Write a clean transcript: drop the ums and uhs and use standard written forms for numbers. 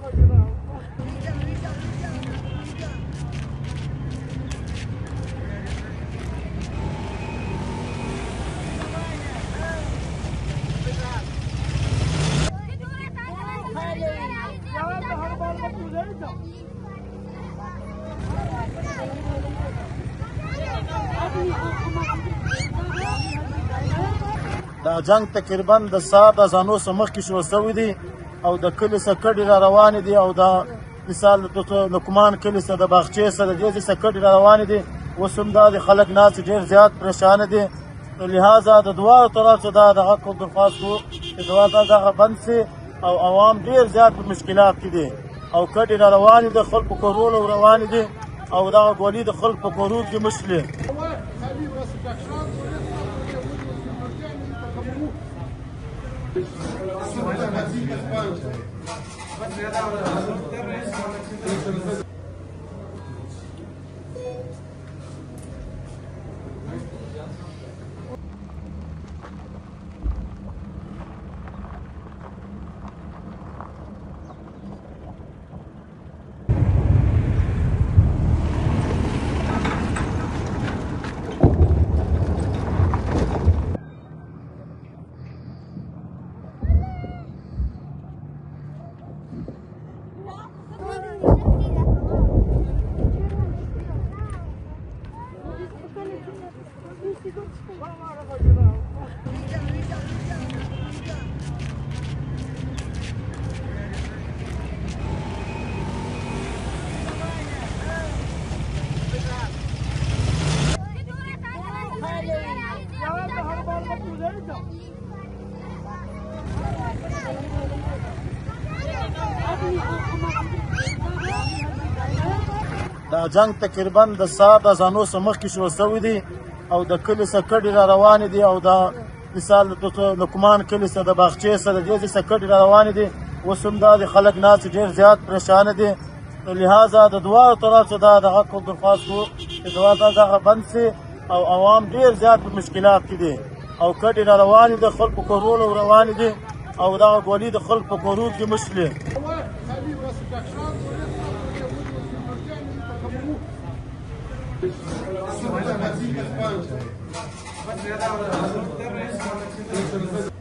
دا جنگ تقریبا د سهار د اذانو څخه مخکې شروع شوی دی او د کلي څخه کډې را روانې دي او دا مثال د لقمان کلي څخه د باغچې څخه د دې ځای څخه کډې را روانې دي. اوس هم دا د خلک ناست ډېر زیات پریشانه دي، لهذا د دواړو طرفو دا دغه کوم درخواست کوو چې دغه بند شي او عوام ډېر زیات په مشکلات کې دي او کډې را روانې دي، خلکو کورونو روانې دي او دغه ګولۍ د خلکو په کورونو کې مشلې. دا جنگ تقریبا د سهار د اذانو څخه مخکې شروع شوی دی او د کلي څخه کډې را روانې دي او دا مثال د لقمان کلي څخه د باغچې څخه د دې ځای څخه کډې را روانې دي. اوس هم دا د خلک ناست ډېر زیات پریشانه دي، لهذا د دواړو طرفو دا دغه کوم درخواست کوو چې دغه بند شي او عوام ډېر زیات په مشکلات کې دي او کډې را روانې دي، خلکو کورونو روانې دي او دغه ګولۍ د خلکو په کورونو کې مشلې. Спасибо.